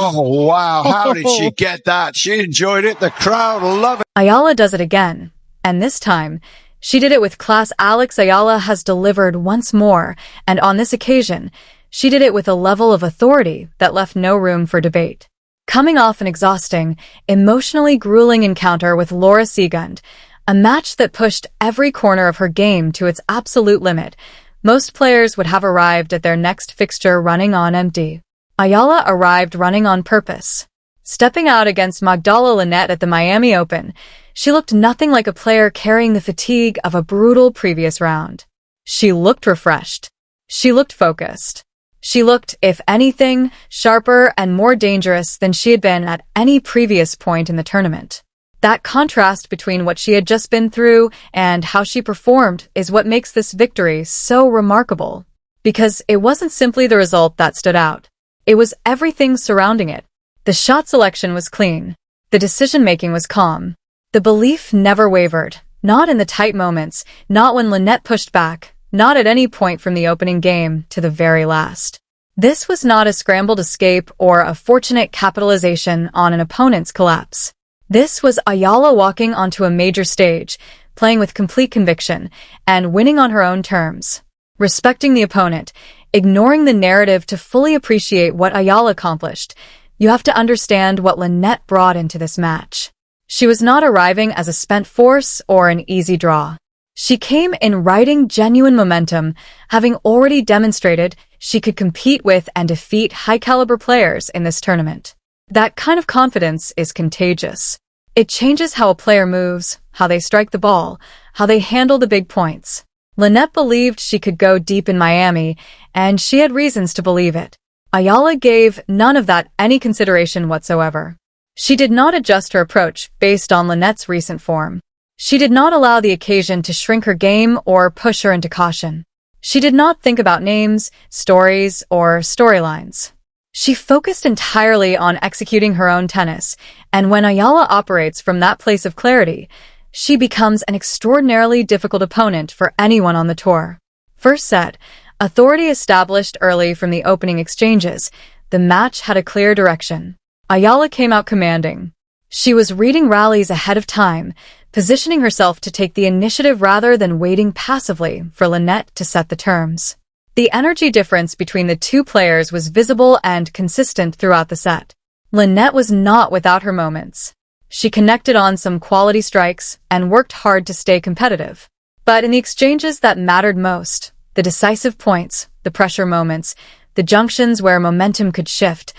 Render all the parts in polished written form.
Oh, wow. How did she get that? She enjoyed it. The crowd love it. Eala does it again, and this time, she did it with class. Eala has delivered once more, and on this occasion, she did it with a level of authority that left no room for debate. Coming off an exhausting, emotionally grueling encounter with Laura Siegund, a match that pushed every corner of her game to its absolute limit, most players would have arrived at their next fixture running on empty. Eala arrived running on purpose. Stepping out against Magda Linette at the Miami Open, she looked nothing like a player carrying the fatigue of a brutal previous round. She looked refreshed. She looked focused. She looked, if anything, sharper and more dangerous than she had been at any previous point in the tournament. That contrast between what she had just been through and how she performed is what makes this victory so remarkable. Because it wasn't simply the result that stood out. It was everything surrounding it. The shot selection was clean. The decision-making was calm. The belief never wavered, not in the tight moments, not when Linette pushed back, not at any point from the opening game to the very last. This was not a scrambled escape or a fortunate capitalization on an opponent's collapse. This was Eala walking onto a major stage, playing with complete conviction, and winning on her own terms. Respecting the opponent, ignoring the narrative to fully appreciate what Eala accomplished, you have to understand what Linette brought into this match. She was not arriving as a spent force or an easy draw. She came in riding genuine momentum, having already demonstrated she could compete with and defeat high-caliber players in this tournament. That kind of confidence is contagious. It changes how a player moves, how they strike the ball, how they handle the big points. Linette believed she could go deep in Miami, and she had reasons to believe it. Eala gave none of that any consideration whatsoever. She did not adjust her approach based on Linette's recent form. She did not allow the occasion to shrink her game or push her into caution. She did not think about names, stories, or storylines. She focused entirely on executing her own tennis, and when Eala operates from that place of clarity, she becomes an extraordinarily difficult opponent for anyone on the tour. First set, authority established early from the opening exchanges, the match had a clear direction. Eala came out commanding. She was reading rallies ahead of time, positioning herself to take the initiative rather than waiting passively for Linette to set the terms. The energy difference between the two players was visible and consistent throughout the set. Linette was not without her moments. She connected on some quality strikes and worked hard to stay competitive. But in the exchanges that mattered most, the decisive points, the pressure moments, the junctions where momentum could shift,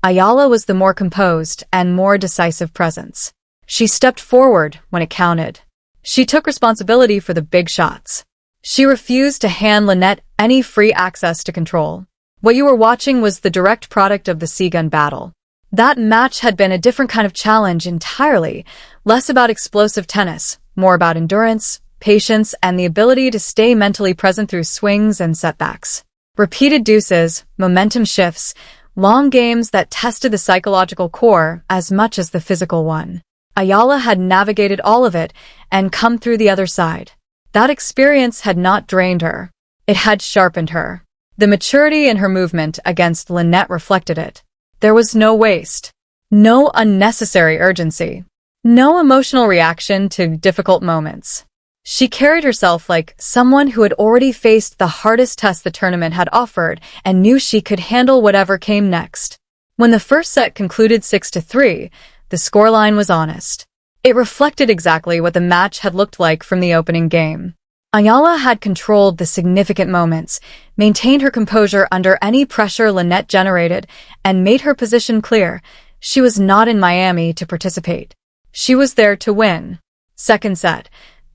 Eala was the more composed and more decisive presence. She stepped forward when it counted. She took responsibility for the big shots. She refused to hand Linette any free access to control. What you were watching was the direct product of the Siegund battle. That match had been a different kind of challenge entirely, less about explosive tennis, more about endurance, patience, and the ability to stay mentally present through swings and setbacks. Repeated deuces, momentum shifts, long games that tested the psychological core as much as the physical one. Eala had navigated all of it and come through the other side. That experience had not drained her. It had sharpened her. The maturity in her movement against Linette reflected it. There was no waste, no unnecessary urgency, no emotional reaction to difficult moments. She carried herself like someone who had already faced the hardest test the tournament had offered and knew she could handle whatever came next. When the first set concluded 6-3, the scoreline was honest. It reflected exactly what the match had looked like from the opening game. Eala had controlled the significant moments, maintained her composure under any pressure Linette generated, and made her position clear. She was not in Miami to participate. She was there to win. Second set.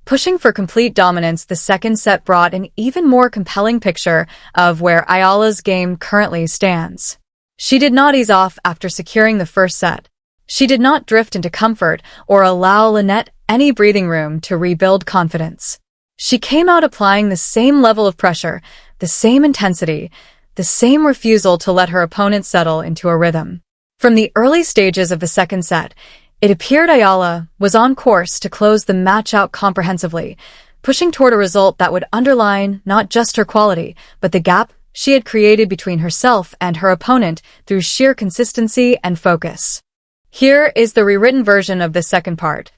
Pushing for complete dominance, the second set brought an even more compelling picture of where Eala's game currently stands. She did not ease off after securing the first set. She did not drift into comfort or allow Linette any breathing room to rebuild confidence. She came out applying the same level of pressure, the same intensity, the same refusal to let her opponent settle into a rhythm. From the early stages of the second set, it appeared Eala was on course to close the match out comprehensively, pushing toward a result that would underline not just her quality, but the gap she had created between herself and her opponent through sheer consistency and focus. Here is the rewritten version of the second part.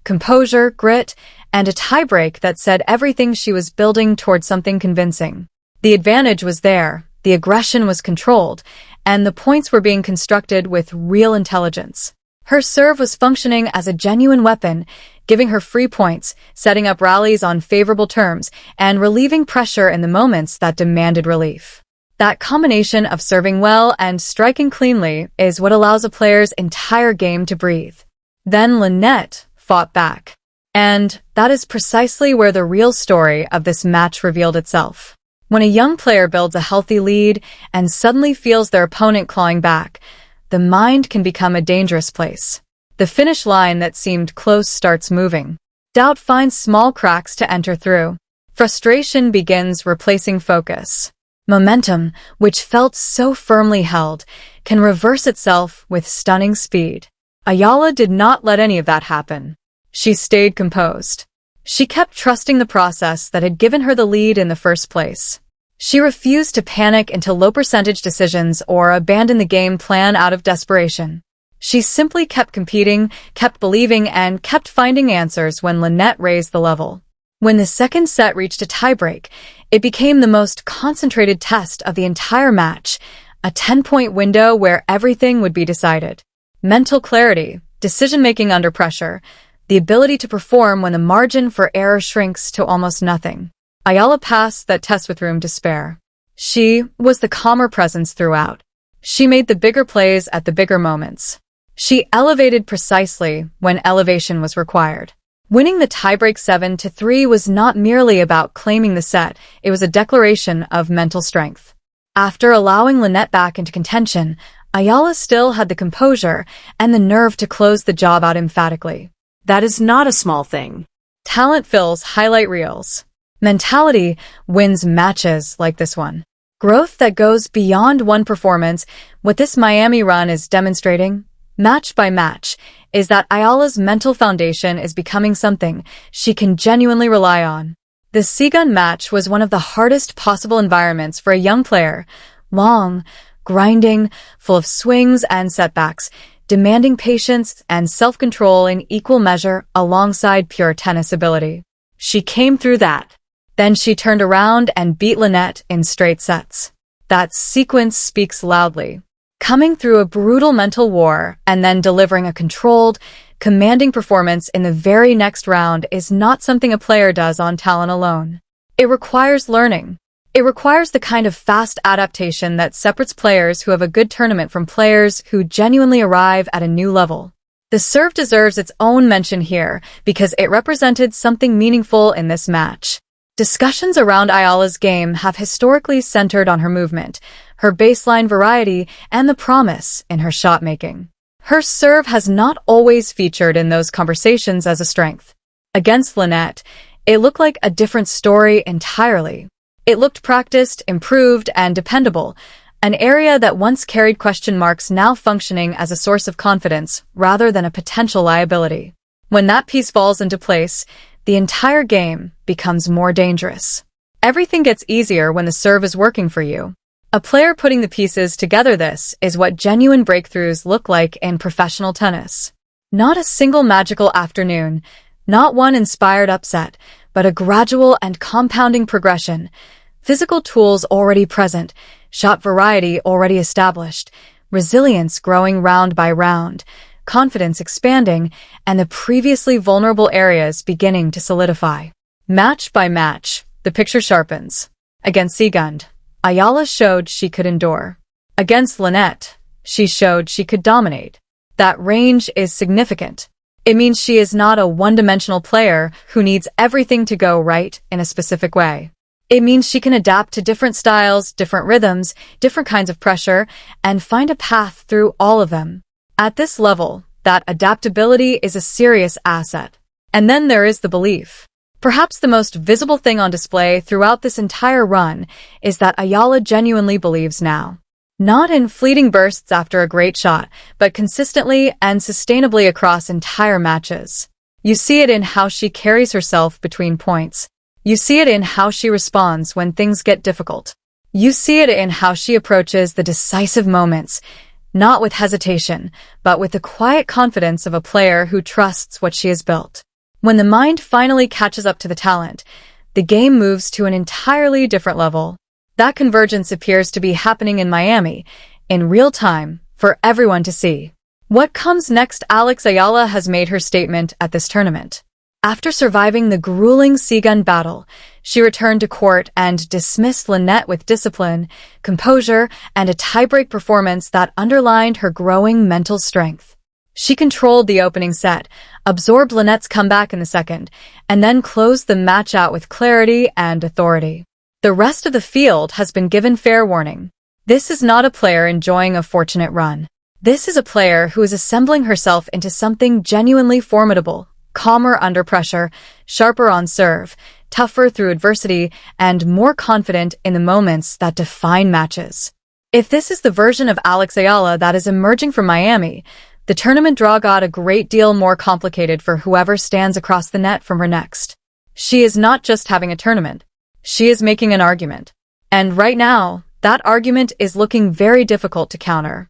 Composure, grit, and a tiebreak that said everything she was building toward something convincing. The advantage was there, the aggression was controlled, and the points were being constructed with real intelligence. Her serve was functioning as a genuine weapon, giving her free points, setting up rallies on favorable terms, and relieving pressure in the moments that demanded relief. That combination of serving well and striking cleanly is what allows a player's entire game to breathe. Then Linette fought back. And that is precisely where the real story of this match revealed itself. When a young player builds a healthy lead and suddenly feels their opponent clawing back, the mind can become a dangerous place. The finish line that seemed close starts moving. Doubt finds small cracks to enter through. Frustration begins replacing focus. Momentum, which felt so firmly held, can reverse itself with stunning speed. Eala did not let any of that happen. She stayed composed. She kept trusting the process that had given her the lead in the first place. She refused to panic into low-percentage decisions or abandon the game plan out of desperation. She simply kept competing, kept believing, and kept finding answers when Linette raised the level. When the second set reached a tiebreak, it became the most concentrated test of the entire match, a 10-point window where everything would be decided. Mental clarity, decision-making under pressure, the ability to perform when the margin for error shrinks to almost nothing. Eala passed that test with room to spare. She was the calmer presence throughout. She made the bigger plays at the bigger moments. She elevated precisely when elevation was required. Winning the tiebreak 7-3 was not merely about claiming the set, it was a declaration of mental strength. After allowing Linette back into contention, Eala still had the composure and the nerve to close the job out emphatically. That is not a small thing. Talent fills highlight reels. Mentality wins matches like this one. Growth that goes beyond one performance, what this Miami run is demonstrating, match by match, is that Eala's mental foundation is becoming something she can genuinely rely on. The Seagun match was one of the hardest possible environments for a young player, long, grinding, full of swings and setbacks, demanding patience and self-control in equal measure alongside pure tennis ability. She came through that. Then she turned around and beat Linette in straight sets. That sequence speaks loudly. Coming through a brutal mental war and then delivering a controlled, commanding performance in the very next round is not something a player does on talent alone. It requires learning. It requires the kind of fast adaptation that separates players who have a good tournament from players who genuinely arrive at a new level. The serve deserves its own mention here because it represented something meaningful in this match. Discussions around Eala's game have historically centered on her movement, her baseline variety, and the promise in her shot-making. Her serve has not always featured in those conversations as a strength. Against Linette, it looked like a different story entirely. It looked practiced, improved, and dependable, an area that once carried question marks now functioning as a source of confidence rather than a potential liability. When that piece falls into place, the entire game becomes more dangerous. Everything gets easier when the serve is working for you. A player putting the pieces together, this is what genuine breakthroughs look like in professional tennis. Not a single magical afternoon, not one inspired upset, but a gradual and compounding progression. Physical tools already present, shot variety already established, resilience growing round by round, confidence expanding, and the previously vulnerable areas beginning to solidify. Match by match, the picture sharpens. Against Seagun, Eala showed she could endure. Against Linette, she showed she could dominate. That range is significant. It means she is not a one-dimensional player who needs everything to go right in a specific way. It means she can adapt to different styles, different rhythms, different kinds of pressure, and find a path through all of them. At this level, that adaptability is a serious asset. And then there is the belief. Perhaps the most visible thing on display throughout this entire run is that Eala genuinely believes now. Not in fleeting bursts after a great shot, but consistently and sustainably across entire matches. You see it in how she carries herself between points. You see it in how she responds when things get difficult. You see it in how she approaches the decisive moments, not with hesitation, but with the quiet confidence of a player who trusts what she has built. When the mind finally catches up to the talent, the game moves to an entirely different level. That convergence appears to be happening in Miami, in real time, for everyone to see. What comes next? Alex Eala has made her statement at this tournament. After surviving the grueling Seagun battle, she returned to court and dismissed Linette with discipline, composure, and a tiebreak performance that underlined her growing mental strength. She controlled the opening set, absorbed Linette's comeback in the second, and then closed the match out with clarity and authority. The rest of the field has been given fair warning. This is not a player enjoying a fortunate run. This is a player who is assembling herself into something genuinely formidable, calmer under pressure, sharper on serve, tougher through adversity, and more confident in the moments that define matches. If this is the version of Alex Eala that is emerging from Miami, the tournament draw got a great deal more complicated for whoever stands across the net from her next. She is not just having a tournament. She is making an argument. And right now, that argument is looking very difficult to counter.